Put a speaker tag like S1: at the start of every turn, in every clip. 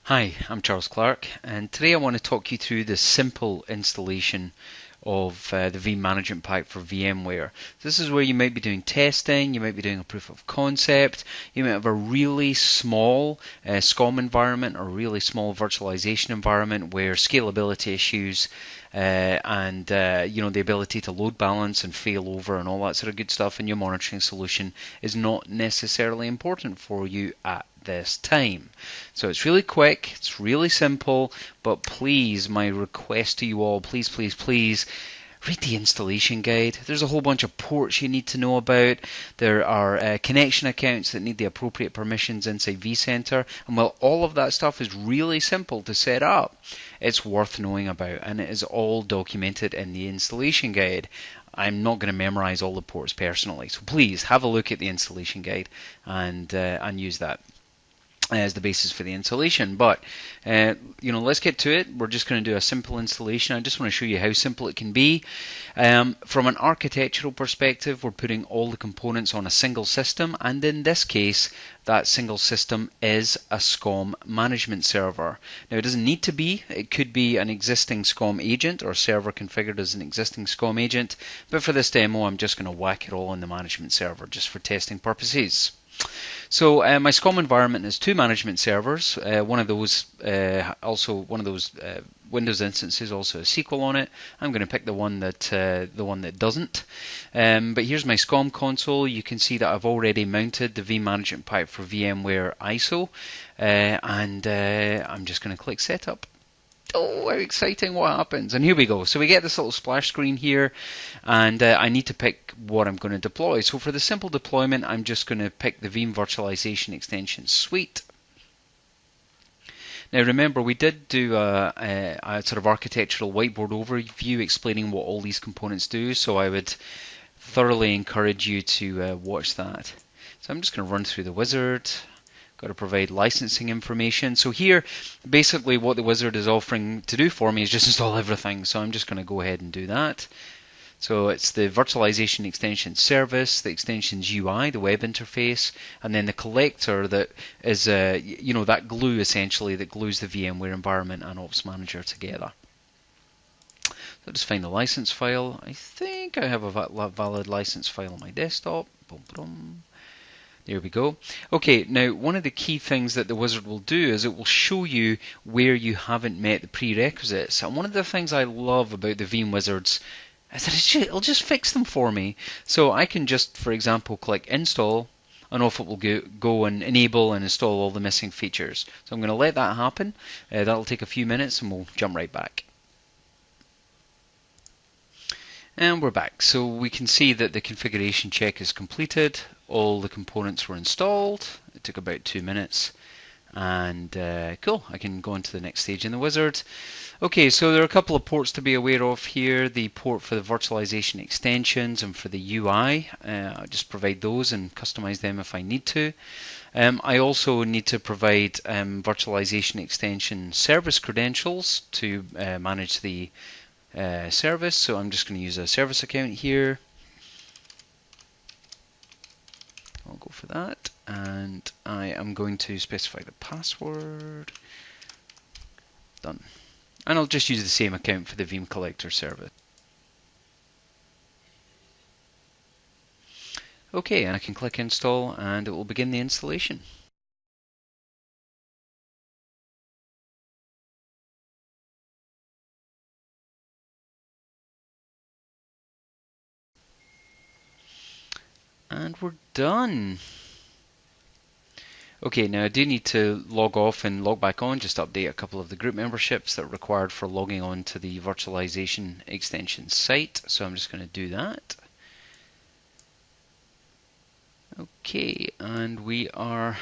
S1: Hi, I'm Charles Clark, and today I want to talk you through the simple installation of the Veeam Management Pack for VMware. This is where you might be doing testing, you might be doing a proof of concept, you might have a really small SCOM environment or really small virtualization environment where scalability issues and the ability to load balance and fail over and all that sort of good stuff in your monitoring solution is not necessarily important for you at this time. So it's really quick, it's really simple, but please, my request to you all, please, please, please, read the installation guide. There's a whole bunch of ports you need to know about. There are connection accounts that need the appropriate permissions inside vCenter. And while all of that stuff is really simple to set up, it's worth knowing about, and it is all documented in the installation guide. I'm not going to memorize all the ports personally, so please have a look at the installation guide and use that as the basis for the installation. But let's get to it. We're just going to do a simple installation. I just want to show you how simple it can be. From an architectural perspective, we're putting all the components on a single system, and in this case that single system is a SCOM management server. Now, it doesn't need to be. It could be an existing SCOM agent or server configured as an existing SCOM agent, but for this demo I'm just going to whack it all on the management server just for testing purposes. So my SCOM environment has two management servers. One of those Windows instances also has SQL on it. I'm going to pick the one that doesn't. But here's my SCOM console. You can see that I've already mounted the Veeam Management Pack for VMware ISO, and I'm just going to click Setup. Oh, how exciting, what happens? And here we go. So we get this little splash screen here, and I need to pick what I'm going to deploy. So for the simple deployment, I'm just going to pick the Veeam Virtualization Extension Suite. Now remember, we did do a sort of architectural whiteboard overview explaining what all these components do, so I would thoroughly encourage you to watch that. So I'm just going to run through the wizard. Got to provide licensing information. So here, basically what the wizard is offering to do for me is just install everything. So I'm just going to go ahead and do that. So it's the virtualization extension service, the extensions UI, the web interface, and then the collector that is, that glue essentially that glues the VMware environment and Ops Manager together. So I'll just find the license file. I think I have a valid license file on my desktop. Boom, boom. There we go. Okay, now one of the key things that the wizard will do is it will show you where you haven't met the prerequisites. And one of the things I love about the Veeam wizards is that it'll just fix them for me. So I can just, for example, click install, and off it will go and enable and install all the missing features. So I'm going to let that happen. That'll take a few minutes and we'll jump right back. And we're back. So we can see that the configuration check is completed. All the components were installed. It took about 2 minutes. And cool, I can go on to the next stage in the wizard. Okay, so there are a couple of ports to be aware of here. The port for the virtualization extensions and for the UI. I'll just provide those and customize them if I need to. I also need to provide virtualization extension service credentials to manage the service. So I'm just going to use a service account here. I'll go for that, and I am going to specify the password. Done. And I'll just use the same account for the Veeam collector service. Okay, and I can click install and it will begin the installation. And we're done. Okay, now I do need to log off and log back on, just to update a couple of the group memberships that are required for logging on to the virtualization extension site. So I'm just going to do that. Okay, and we are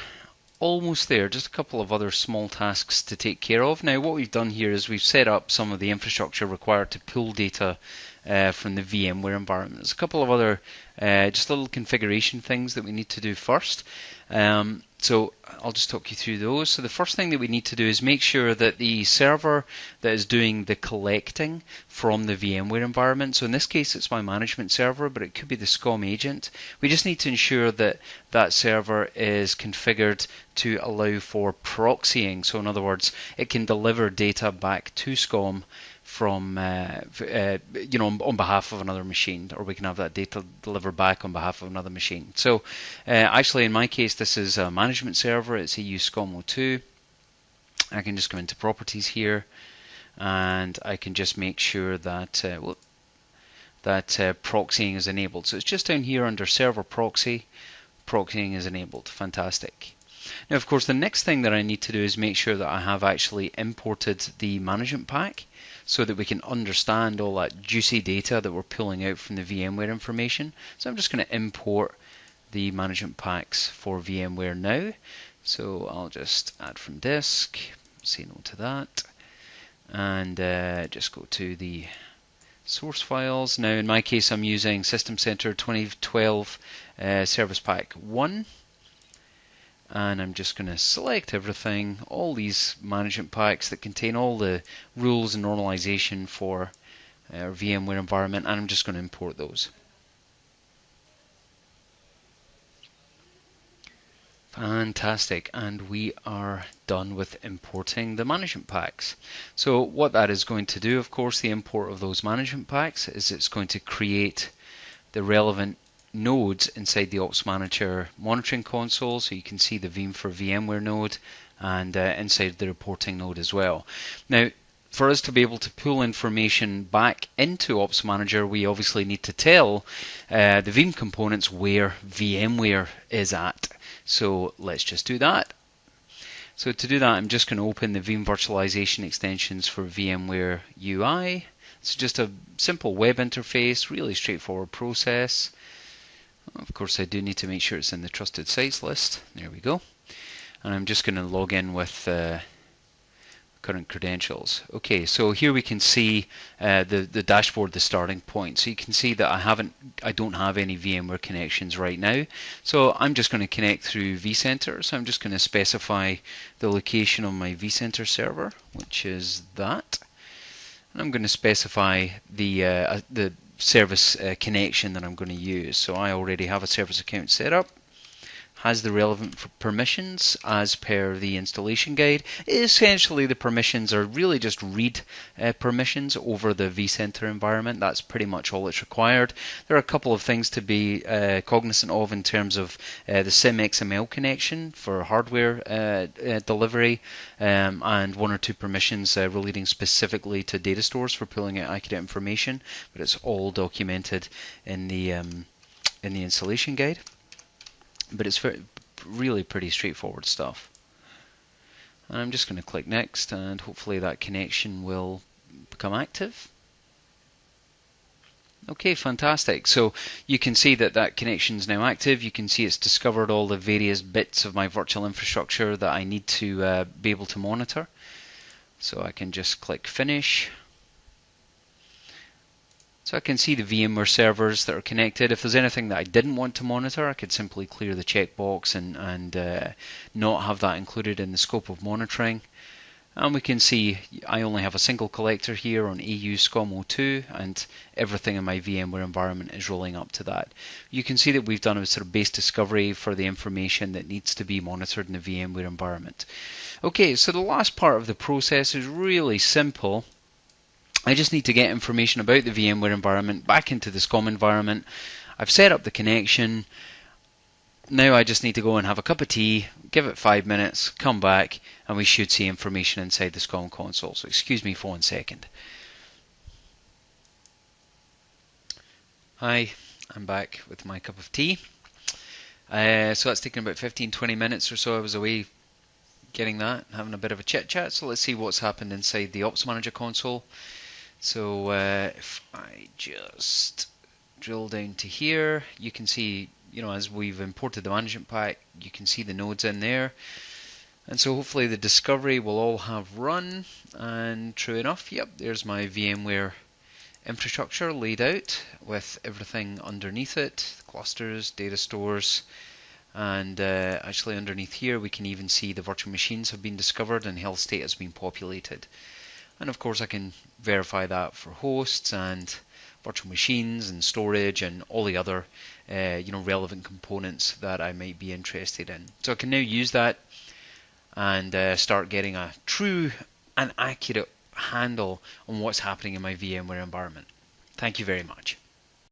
S1: almost there. Just a couple of other small tasks to take care of. Now what we've done here is we've set up some of the infrastructure required to pull data from the VMware environment. There's a couple of other just little configuration things that we need to do first. So I'll just talk you through those. So the first thing that we need to do is make sure that the server that is doing the collecting from the VMware environment, so in this case it's my management server, but it could be the SCOM agent. We just need to ensure that that server is configured to allow for proxying. So in other words, it can deliver data back to SCOM from on behalf of another machine, or we can have that data delivered back on behalf of another machine. So actually in my case this is a management server, it's EU SCOM02. I can just go into properties here and I can just make sure that proxying is enabled. So it's just down here under server proxy, proxying is enabled. Fantastic. Now of course the next thing that I need to do is make sure that I have actually imported the management pack, so that we can understand all that juicy data that we're pulling out from the VMware information. So I'm just going to import the management packs for VMware now. So I'll just add from disk, say no to that, and just go to the source files. Now in my case I'm using System Center 2012 Service Pack 1. And I'm just going to select everything, all these management packs that contain all the rules and normalization for our VMware environment, and I'm just going to import those. Fantastic, and we are done with importing the management packs. So what that is going to do, of course, the import of those management packs, is it's going to create the relevant nodes inside the Ops Manager monitoring console, so you can see the Veeam for VMware node and inside the reporting node as well. Now for us to be able to pull information back into Ops Manager, we obviously need to tell the Veeam components where VMware is at. So let's just do that. So to do that, I'm just going to open the Veeam virtualization extensions for VMware UI. It's just a simple web interface, really straightforward process. Of course, I do need to make sure it's in the trusted sites list. There we go. And I'm just going to log in with current credentials. Okay, so here we can see the dashboard, the starting point. So you can see that I don't have any VMware connections right now. So I'm just going to connect through vCenter. So I'm just going to specify the location of my vCenter server, which is that. And I'm going to specify the service connection that I'm going to use. So I already have a service account set up, has the relevant permissions as per the installation guide. Essentially the permissions are really just read permissions over the vCenter environment. That's pretty much all that's required. There are a couple of things to be cognizant of in terms of the SIM XML connection for hardware delivery, and one or two permissions relating specifically to data stores for pulling out accurate information, but it's all documented in the installation guide. But it's really pretty straightforward stuff. And I'm just going to click next, and hopefully that connection will become active. Okay, fantastic. So you can see that connection is now active. You can see it's discovered all the various bits of my virtual infrastructure that I need to be able to monitor. So I can just click finish. So I can see the VMware servers that are connected. If there's anything that I didn't want to monitor, I could simply clear the checkbox and not have that included in the scope of monitoring. And we can see I only have a single collector here on EU SCOM02, and everything in my VMware environment is rolling up to that. You can see that we've done a sort of base discovery for the information that needs to be monitored in the VMware environment. Okay, so the last part of the process is really simple. I just need to get information about the VMware environment back into the SCOM environment. I've set up the connection. Now I just need to go and have a cup of tea, give it 5 minutes, come back, and we should see information inside the SCOM console. So excuse me for 1 second. Hi, I'm back with my cup of tea. So that's taken about 15-20 minutes or so. I was away getting that, having a bit of a chit chat. So let's see what's happened inside the Ops Manager console. So if I just drill down to here, you can see, as we've imported the management pack, you can see the nodes in there. And so hopefully the discovery will all have run, and true enough, yep, there's my VMware infrastructure laid out with everything underneath it, clusters, data stores, And actually underneath here we can even see the virtual machines have been discovered and health state has been populated. And of course I can verify that for hosts and virtual machines and storage and all the other relevant components that I might be interested in. So I can now use that and start getting a true and accurate handle on what's happening in my VMware environment. Thank you very much.